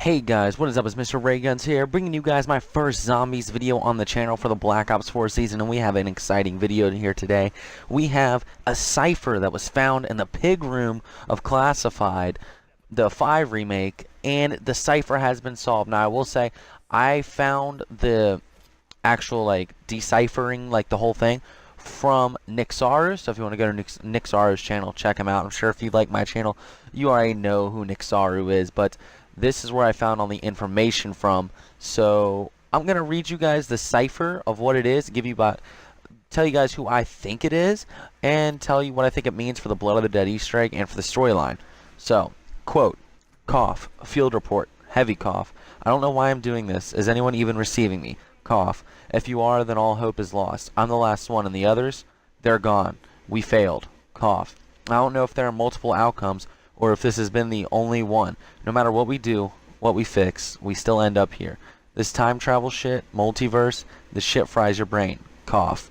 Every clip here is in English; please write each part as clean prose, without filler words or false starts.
Hey guys, what is up? It's Mr. Rayguns here, bringing you guys my first zombies video on the channel for the Black Ops 4 season, and we have an exciting video here today. We have a cipher that was found in the pig room of Classified, the 5 remake, and the cipher has been solved. Now I will say, I found the actual deciphering the whole thing from Nixar's. So if you want to go to Nixar's channel, check him out. I'm sure if you like my channel, you already know who Nixaru is, but this is where I found all the information from. So I'm gonna read you guys the cipher of what it is, tell you guys who I think it is, and tell you what I think it means for the Blood of the Dead Easter egg and for the storyline. So, quote, cough, field report, heavy cough. I don't know why I'm doing this. Is anyone even receiving me? Cough. If you are, then all hope is lost. I'm the last one, and the others, they're gone. We failed. Cough. I don't know if there are multiple outcomes, or if this has been the only one. No matter what we do, what we fix, we still end up here. This time travel shit, multiverse, this shit fries your brain. Cough.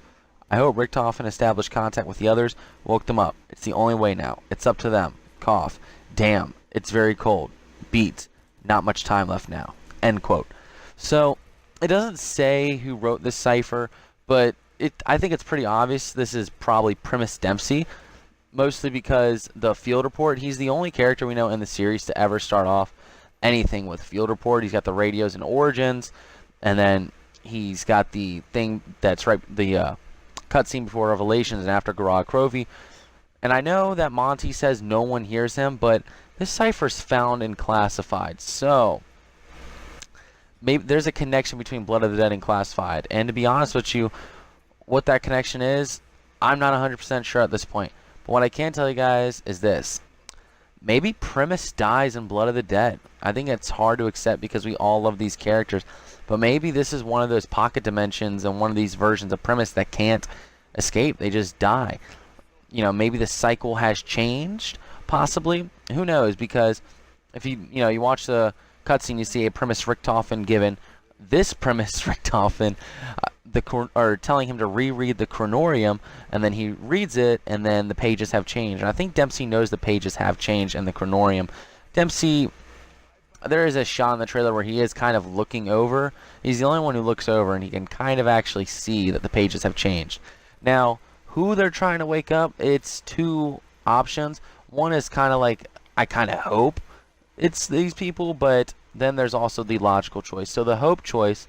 I hope Richthofen established contact with the others, woke them up. It's the only way now. It's up to them. Cough. Damn, it's very cold. Beat. Not much time left now. End quote. So, it doesn't say who wrote this cipher, but I think it's pretty obvious this is probably Primus Dempsey. Mostly because the field report, he's the only character we know in the series to ever start off anything with field report. He's got the radios and origins, and then he's got the thing that's the cutscene before Revelations and after Garage Crovey. And I know that Monty says no one hears him, but this cipher's found in Classified, so maybe there's a connection between Blood of the Dead and Classified. And to be honest with you, what that connection is, I'm not 100% sure at this point. But what I can tell you guys is this. Maybe Primus dies in Blood of the Dead. I think it's hard to accept because we all love these characters. But maybe this is one of those pocket dimensions and one of these versions of Primus that can't escape. They just die. You know, maybe the cycle has changed, possibly. Who knows? Because if you watch the cutscene, you see a Primus Richthofen given this Primus Richthofen telling him to reread the Chronorium, and then he reads it, and then the pages have changed. And I think Dempsey knows the pages have changed in the Chronorium. Dempsey, there is a shot in the trailer where he is kind of looking over. He's the only one who looks over, and he can kind of actually see that the pages have changed. Now, who they're trying to wake up, it's two options. One is kind of like, I kind of hope it's these people, but then there's also the logical choice. So the hope choice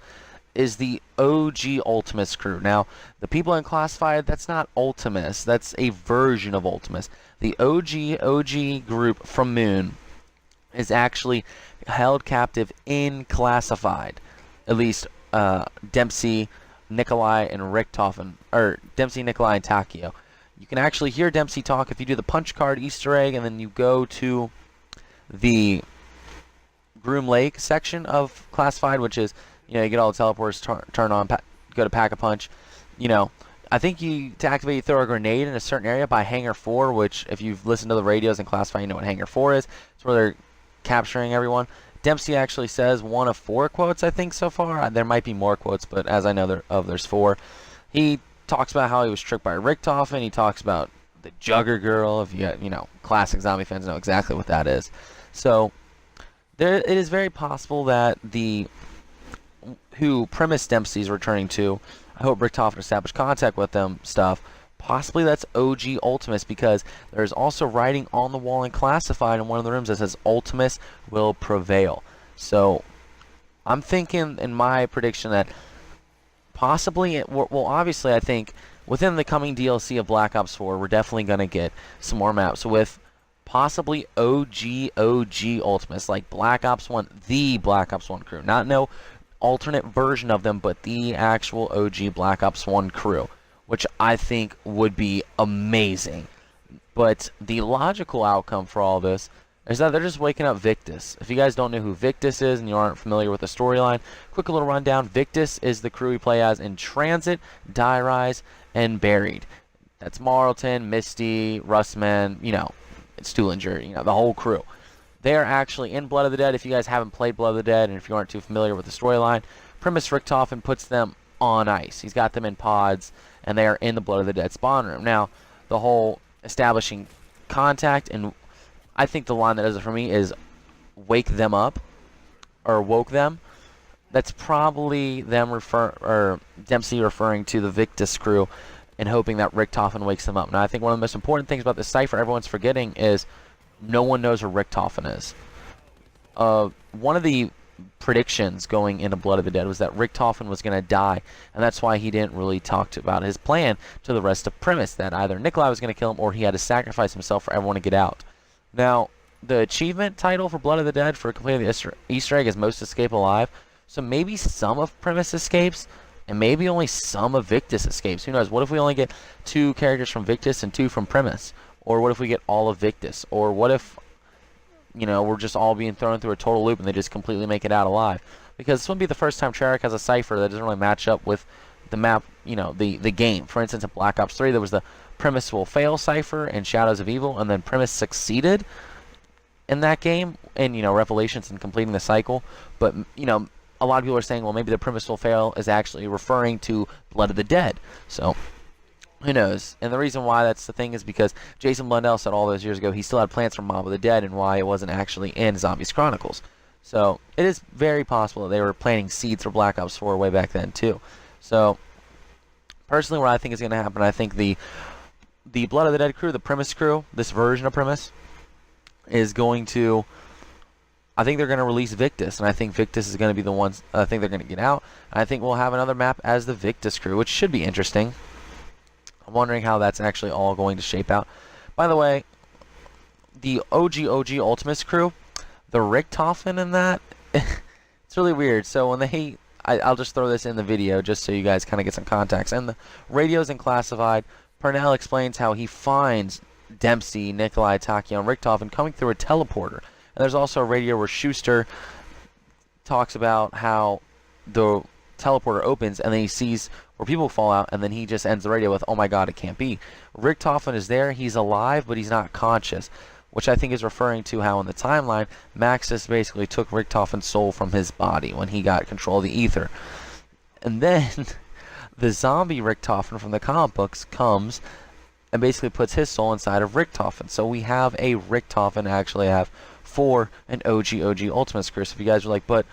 is the OG Ultimus crew. Now, the people in Classified, that's not Ultimus. That's a version of Ultimus. The OG group from Moon is actually held captive in Classified. At least Dempsey, Nikolai, and Richthofen. Or Dempsey, Nikolai, and Takio. You can actually hear Dempsey talk if you do the punch card Easter egg, and then you go to the Groom Lake section of Classified, which is, you get all the teleporters turn on, go to Pack-a-Punch. I think to activate, you throw a grenade in a certain area by Hangar 4, which, if you've listened to the radios and Classified, you know what Hangar 4 is. It's where they're capturing everyone. Dempsey actually says one of 4 quotes, I think, so far. There might be more quotes, but as I know there's 4. He talks about how he was tricked by Richthofen. He talks about the Jugger Girl. If you classic zombie fans know exactly what that is. So, it is very possible that who Primus Dempsey is returning to, I hope Richthofen established contact with them stuff. Possibly that's OG Ultimus, because there's also writing on the wall and Classified in one of the rooms that says Ultimus will prevail. So I'm thinking in my prediction that possibly, well, obviously I think within the coming DLC of Black Ops 4, we're definitely going to get some more maps with possibly OG Ultimus, like Black Ops 1, the Black Ops 1 crew. Not no alternate version of them, but the actual OG Black Ops 1 crew, which I think would be amazing. But the logical outcome for all this is that they're just waking up Victus. If you guys don't know who Victus is and you aren't familiar with the storyline, quick little rundown. Victus is the crew we play as in Transit, Die Rise, and Buried. That's Marlton, Misty, Russman, Stuhlinger, the whole crew. They are actually in Blood of the Dead. If you guys haven't played Blood of the Dead, and if you aren't too familiar with the storyline, Primus Richthofen puts them on ice. He's got them in pods, and they are in the Blood of the Dead spawn room. Now, the whole establishing contact, and I think the line that does it for me is wake them up. or woke them, that's probably them or Dempsey referring to the Victus crew and hoping that Richthofen wakes them up. Now, I think one of the most important things about this cipher everyone's forgetting is no one knows where Richthofen is. One of the predictions going into Blood of the Dead was that Richthofen was going to die, and that's why he didn't really talk about his plan to the rest of Primus, that either Nikolai was going to kill him or he had to sacrifice himself for everyone to get out. Now, the achievement title for Blood of the Dead for completing the Easter egg is Most Escape Alive, so maybe some of Primus escapes, and maybe only some of Victus escapes. Who knows? What if we only get 2 characters from Victus and 2 from Primus? Or what if we get all of Victus? Or what if, you know, we're just all being thrown through a total loop and they just completely make it out alive? Because this wouldn't be the first time Treyarch has a cipher that doesn't really match up with the map, you know, the game. For instance, in Black Ops 3, there was the Primus will fail cipher in Shadows of Evil, and then Primus succeeded in that game in, you know, Revelations and completing the cycle. But, you know, a lot of people are saying, well, maybe the Primus will fail is actually referring to Blood of the Dead. So, who knows? And the reason why that's the thing is because Jason Blundell said all those years ago he still had plans for Mob of the Dead, and why it wasn't actually in Zombies Chronicles. So it is very possible that they were planting seeds for Black Ops 4 way back then too. So personally, what I think is going to happen, I think the Blood of the Dead crew, the Primus crew, this version of Primus, is going to, I think they're going to release Victus, and I think Victus is going to be the ones I think they're going to get out. And I think we'll have another map as the Victus crew, which should be interesting. I'm wondering how that's actually all going to shape out. By the way, the OG Ultimates crew, the Richthofen in that, it's really weird. So when they, I'll just throw this in the video just so you guys kind of get some context. And the radios in Classified, Purnell explains how he finds Dempsey, Nikolai, Takio, and Richthofen coming through a teleporter. And there's also a radio where Schuster talks about how the teleporter opens and then he sees where people fall out, and then he just ends the radio with, "Oh my god, it can't be." Richthofen is there, he's alive, but he's not conscious, which I think is referring to how in the timeline, Maxis basically took Richthofen's soul from his body when he got control of the ether. And then the zombie Richthofen from the comic books comes and basically puts his soul inside of Richthofen. So we have a Richthofen actually have for an OG Ultimates crew. So if you guys are like, but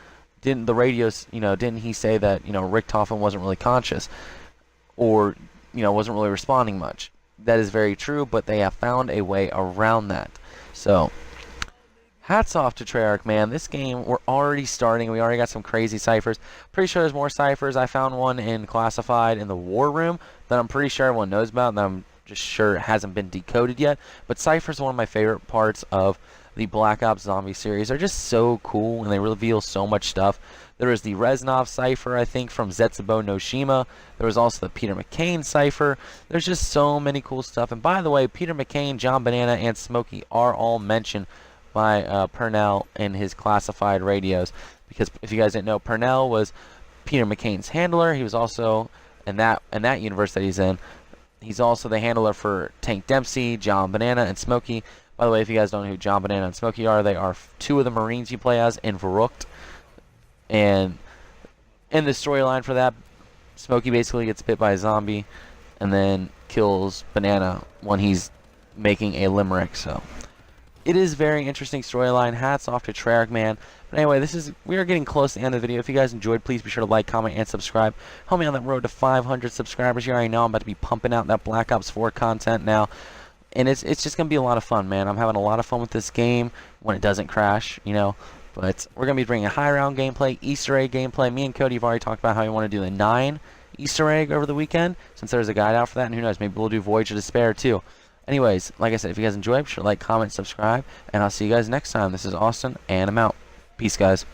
didn't the radios, you know, didn't he say that, you know, Richthofen wasn't really conscious or, you know, wasn't really responding much? That is very true, but they have found a way around that. So hats off to Treyarch, man. This game, we're already starting. We already got some crazy ciphers. Pretty sure there's more ciphers. I found one in Classified in the War Room that I'm pretty sure everyone knows about, and I'm just sure it hasn't been decoded yet. But ciphers are one of my favorite parts of the Black Ops Zombie series. They're just so cool, and they reveal so much stuff. There was the Reznov cipher, I think, from Zetsubo no Shima. There was also the Peter McCain cipher. There's just so many cool stuff. And by the way, Peter McCain, John Banana, and Smokey are all mentioned by Purnell in his Classified radios. Because if you guys didn't know, Purnell was Peter McCain's handler. He was also, in that universe that he's in, he's also the handler for Tank Dempsey, John Banana, and Smokey. By the way, if you guys don't know who John Banana and Smokey are, they are 2 of the Marines you play as in Verrückt. And in the storyline for that, Smokey basically gets bit by a zombie and then kills Banana when he's making a limerick. So it is very interesting storyline. Hats off to Treyarch, man. But anyway, we are getting close to the end of the video. If you guys enjoyed, please be sure to like, comment, and subscribe. Help me on that road to 500 subscribers. You already know I'm about to be pumping out that Black Ops 4 content now. And it's just going to be a lot of fun, man. I'm having a lot of fun with this game when it doesn't crash, you know. But we're going to be bringing high round gameplay, Easter egg gameplay. Me and Cody have already talked about how we want to do the 9 Easter egg over the weekend, since there's a guide out for that. And who knows, maybe we'll do Voyage of Despair too. Anyways, like I said, if you guys enjoyed, be sure to like, comment, subscribe. And I'll see you guys next time. This is Austin, and I'm out. Peace, guys.